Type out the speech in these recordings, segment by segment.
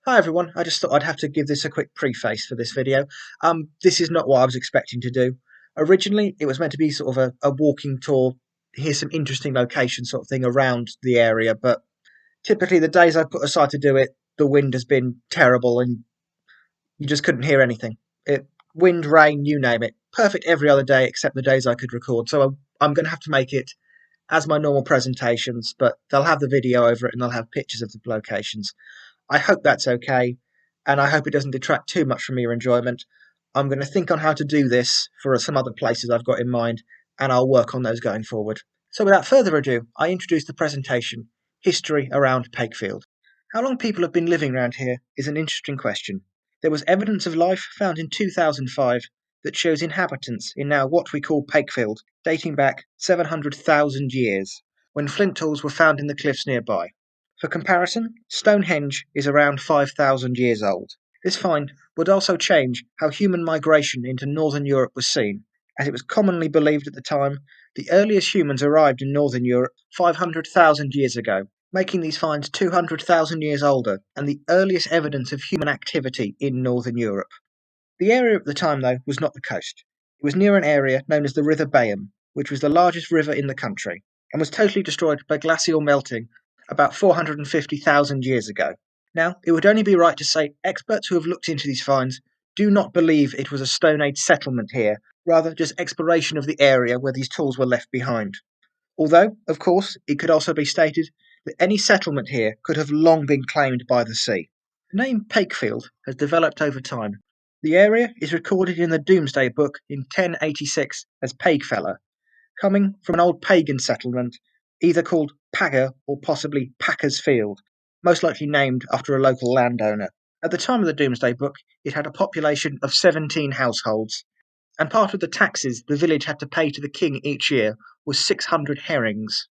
Hi everyone, I just thought I'd have to give this a quick preface for this video. This is not what I was expecting to do. Originally, it was meant to be sort of a walking tour, here's some interesting locations sort of thing around the area, but typically the days I've put aside to do it, the wind has been terrible and you just couldn't hear anything. Wind, rain, you name it. Perfect every other day except the days I could record, so I'm going to have to make it as my normal presentations, but they'll have the video over it and they'll have pictures of the locations. I hope that's okay, and I hope it doesn't detract too much from your enjoyment. I'm going to think on how to do this for some other places I've got in mind, and I'll work on those going forward. So without further ado, I introduce the presentation, History Around Pakefield. How long people have been living around here is an interesting question. There was evidence of life found in 2005 that shows inhabitants in now what we call Pakefield, dating back 700,000 years, when flint tools were found in the cliffs nearby. For comparison, Stonehenge is around 5,000 years old. This find would also change how human migration into northern Europe was seen, as it was commonly believed at the time the earliest humans arrived in northern Europe 500,000 years ago, making these finds 200,000 years older and the earliest evidence of human activity in northern Europe. The area at the time, though, was not the coast. It was near an area known as the River Bayham, which was the largest river in the country, and was totally destroyed by glacial melting about 450,000 years ago. Now, it would only be right to say experts who have looked into these finds do not believe it was a Stone Age settlement here, rather just exploration of the area where these tools were left behind. Although, of course, it could also be stated that any settlement here could have long been claimed by the sea. The name Pakefield has developed over time. The area is recorded in the Domesday Book in 1086 as Pakefella, coming from an old pagan settlement, either called Paga or possibly Packer's Field, most likely named after a local landowner. At the time of the Domesday Book, it had a population of 17 households, and part of the taxes the village had to pay to the king each year was 600 herrings.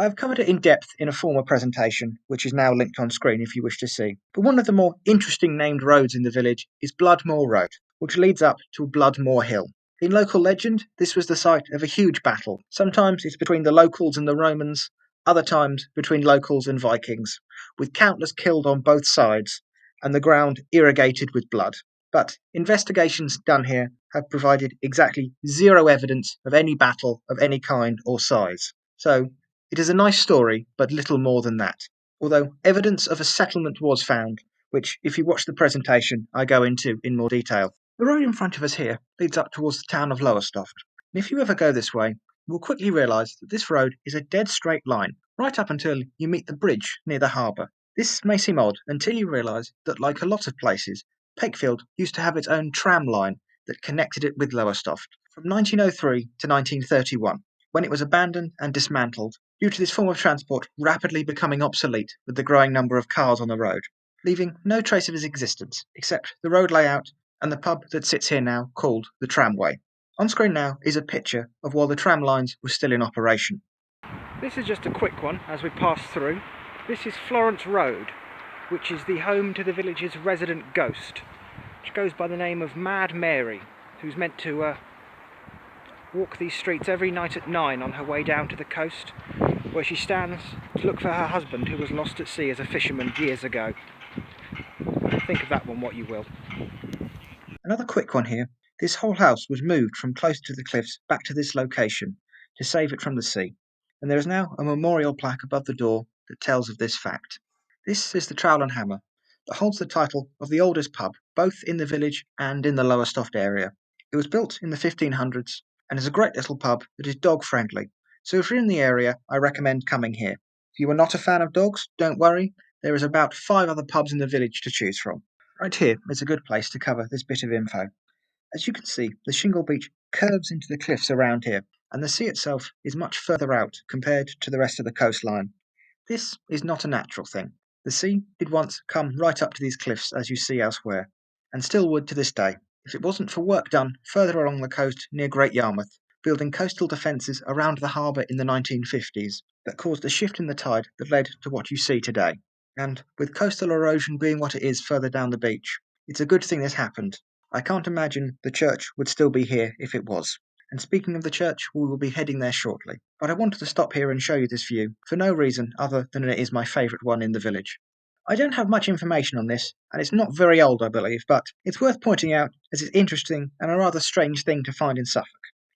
I have covered it in depth in a former presentation, which is now linked on screen if you wish to see. But one of the more interesting named roads in the village is Bloodmoor Road, which leads up to Bloodmoor Hill. In local legend, this was the site of a huge battle. Sometimes it's between the locals and the Romans, other times between locals and Vikings, with countless killed on both sides, and the ground irrigated with blood. But investigations done here have provided exactly zero evidence of any battle of any kind or size. So, it is a nice story, but little more than that. Although evidence of a settlement was found, which, if you watch the presentation, I go into in more detail. The road in front of us here leads up towards the town of Lowestoft, and if you ever go this way, you will quickly realise that this road is a dead straight line, right up until you meet the bridge near the harbour. This may seem odd until you realise that, like a lot of places, Pakefield used to have its own tram line that connected it with Lowestoft from 1903 to 1931, when it was abandoned and dismantled due to this form of transport rapidly becoming obsolete with the growing number of cars on the road, leaving no trace of its existence except the road layout and the pub that sits here now called the Tramway. On screen now is a picture of while the tram lines were still in operation. This is just a quick one as we pass through. This is Florence Road, which is the home to the village's resident ghost, which goes by the name of Mad Mary, who's meant to walk these streets every night at 9 on her way down to the coast, where she stands to look for her husband who was lost at sea as a fisherman years ago. Think of that one what you will. Another quick one here. This whole house was moved from close to the cliffs back to this location to save it from the sea, and there is now a memorial plaque above the door that tells of this fact. This is the Trowel and Hammer, that holds the title of the oldest pub, both in the village and in the Lowestoft area. It was built in the 1500s and is a great little pub that is dog friendly, so if you're in the area, I recommend coming here. If you are not a fan of dogs, don't worry, there is about 5 other pubs in the village to choose from. Right here is a good place to cover this bit of info. As you can see, the shingle beach curves into the cliffs around here, and the sea itself is much further out compared to the rest of the coastline. This is not a natural thing. The sea did once come right up to these cliffs as you see elsewhere, and still would to this day, if it wasn't for work done further along the coast near Great Yarmouth, building coastal defences around the harbour in the 1950s that caused a shift in the tide that led to what you see today. And with coastal erosion being what it is further down the beach, it's a good thing this happened. I can't imagine the church would still be here if it was. And speaking of the church, we will be heading there shortly. But I wanted to stop here and show you this view for no reason other than it is my favourite one in the village. I don't have much information on this, and it's not very old, I believe, but it's worth pointing out as it's interesting and a rather strange thing to find in Suffolk.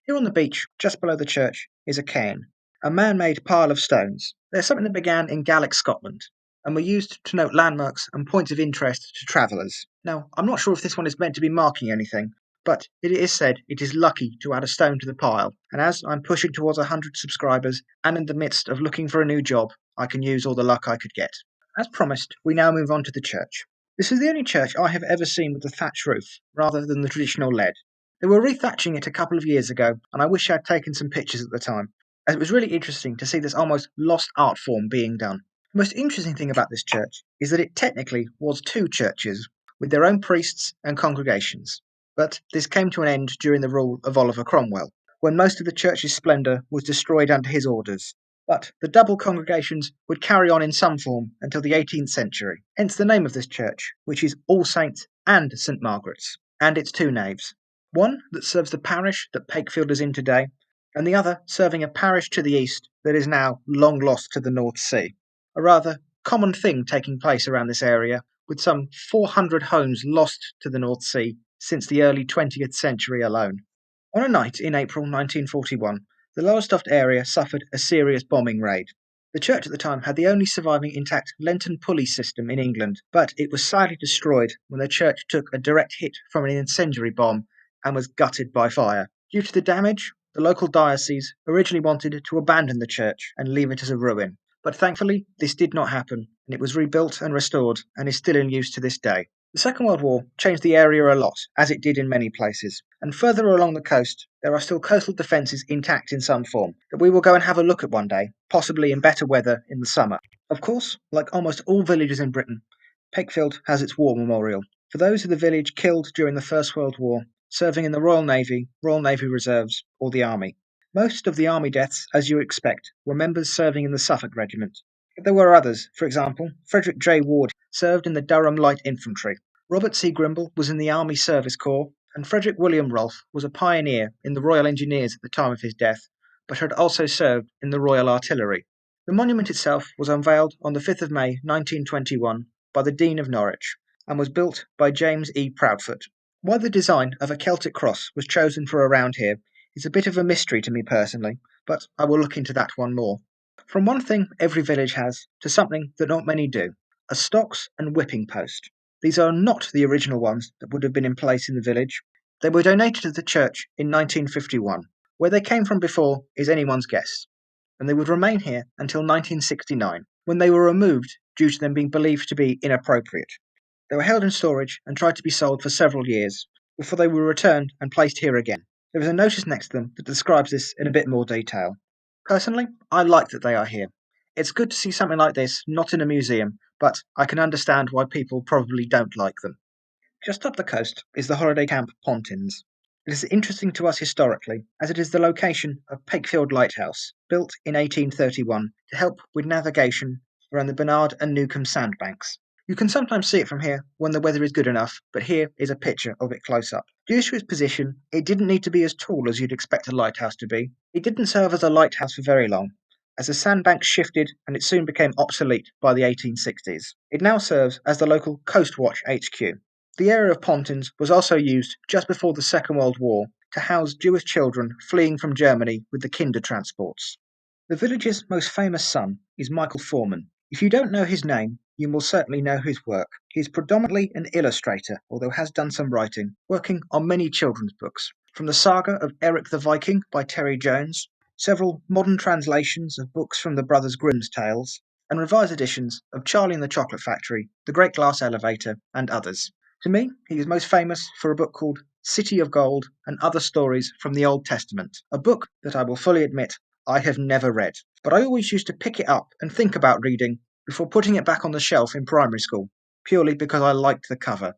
Here on the beach, just below the church, is a cairn, a man-made pile of stones. They're something that began in Gaelic Scotland, and were used to note landmarks and points of interest to travellers. Now, I'm not sure if this one is meant to be marking anything, but it is said it is lucky to add a stone to the pile, and as I'm pushing towards 100 subscribers and in the midst of looking for a new job, I can use all the luck I could get. As promised, we now move on to the church. This is the only church I have ever seen with a thatched roof, rather than the traditional lead. They were rethatching it a couple of years ago, and I wish I'd taken some pictures at the time, as it was really interesting to see this almost lost art form being done. The most interesting thing about this church is that it technically was two churches, with their own priests and congregations. But this came to an end during the rule of Oliver Cromwell, when most of the church's splendour was destroyed under his orders. But the double congregations would carry on in some form until the 18th century, hence the name of this church, which is All Saints and St Margaret's, and its two naves. One that serves the parish that Pakefield is in today, and the other serving a parish to the east that is now long lost to the North Sea. A rather common thing taking place around this area, with some 400 homes lost to the North Sea since the early 20th century alone. On a night in April 1941, the Lowestoft area suffered a serious bombing raid. The church at the time had the only surviving intact Lenten pulley system in England, but it was sadly destroyed when the church took a direct hit from an incendiary bomb and was gutted by fire. Due to the damage, the local diocese originally wanted to abandon the church and leave it as a ruin, but thankfully this did not happen, and it was rebuilt and restored and is still in use to this day. The Second World War changed the area a lot, as it did in many places, and further along the coast there are still coastal defences intact in some form that we will go and have a look at one day, possibly in better weather in the summer. Of course, like almost all villages in Britain, Pakefield has its war memorial for those of the village killed during the First World War, serving in the Royal Navy Reserves, or the Army. Most of the Army deaths, as you would expect, were members serving in the Suffolk Regiment. There were others. For example, Frederick J. Ward served in the Durham Light Infantry. Robert C. Grimble was in the Army Service Corps, and Frederick William Rolfe was a pioneer in the Royal Engineers at the time of his death, but had also served in the Royal Artillery. The monument itself was unveiled on the 5th of May 1921 by the Dean of Norwich, and was built by James E. Proudfoot. Why the design of a Celtic cross was chosen for around here is a bit of a mystery to me personally, but I will look into that one more. From one thing every village has, to something that not many do, a stocks and whipping post. These are not the original ones that would have been in place in the village. They were donated to the church in 1951. Where they came from before is anyone's guess, and they would remain here until 1969, when they were removed due to them being believed to be inappropriate. They were held in storage and tried to be sold for several years, before they were returned and placed here again. There is a notice next to them that describes this in a bit more detail. Personally, I like that they are here. It's good to see something like this not in a museum, but I can understand why people probably don't like them. Just up the coast is the holiday camp Pontins. It is interesting to us historically, as it is the location of Pakefield Lighthouse, built in 1831 to help with navigation around the Bernard and Newcombe sandbanks. You can sometimes see it from here when the weather is good enough, but here is a picture of it close up. Due to its position, it didn't need to be as tall as you'd expect a lighthouse to be. It didn't serve as a lighthouse for very long, as the sandbanks shifted and it soon became obsolete by the 1860s. It now serves as the local Coast Watch HQ. The area of Pontins was also used just before the Second World War to house Jewish children fleeing from Germany with the Kinder transports. The village's most famous son is Michael Forman. If you don't know his name, you will certainly know his work. He is predominantly an illustrator, although has done some writing, working on many children's books, from the saga of Eric the Viking by Terry Jones, several modern translations of books from the Brothers Grimm's tales, and revised editions of Charlie and the Chocolate Factory, The Great Glass Elevator, and others. To me, he is most famous for a book called City of Gold and Other Stories from the Old Testament, a book that I will fully admit I have never read, but I always used to pick it up and think about reading before putting it back on the shelf in primary school, purely because I liked the cover.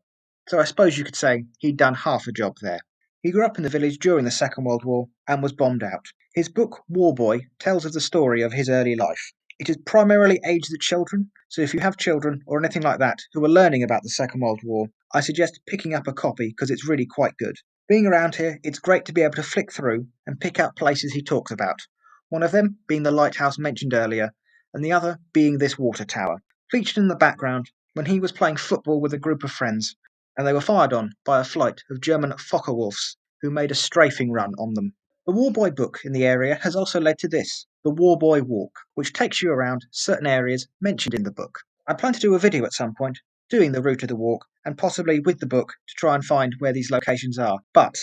So I suppose you could say he'd done half a job there. He grew up in the village during the Second World War and was bombed out. His book, War Boy, tells of the story of his early life. It is primarily aimed at children, so if you have children or anything like that who are learning about the Second World War, I suggest picking up a copy because it's really quite good. Being around here, it's great to be able to flick through and pick out places he talks about, one of them being the lighthouse mentioned earlier, and the other being this water tower. Featured in the background when he was playing football with a group of friends, and they were fired on by a flight of German Focke-Wulfs who made a strafing run on them. The Warboy book in the area has also led to this, the Warboy Walk, which takes you around certain areas mentioned in the book. I plan to do a video at some point doing the route of the walk and possibly with the book to try and find where these locations are, but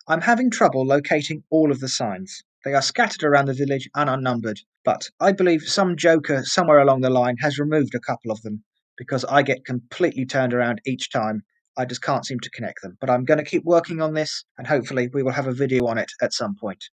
I'm having trouble locating all of the signs. They are scattered around the village and unnumbered, but I believe some joker somewhere along the line has removed a couple of them because I get completely turned around each time. I just can't seem to connect them. But I'm going to keep working on this and hopefully we will have a video on it at some point.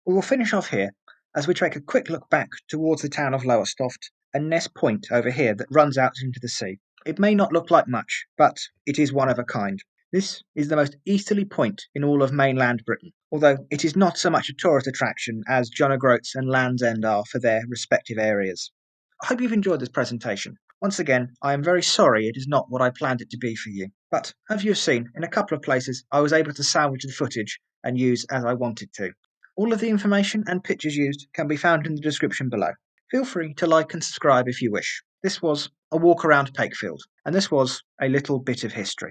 We will finish off here as we take a quick look back towards the town of Lowestoft and Ness Point over here that runs out into the sea. It may not look like much, but it is one of a kind. This is the most easterly point in all of mainland Britain, although it is not so much a tourist attraction as John O'Groats and Land's End are for their respective areas. I hope you've enjoyed this presentation. Once again, I am very sorry it is not what I planned it to be for you, but as you've seen, in a couple of places I was able to salvage the footage and use as I wanted to. All of the information and pictures used can be found in the description below. Feel free to like and subscribe if you wish. This was a walk around Pakefield, and this was a little bit of history.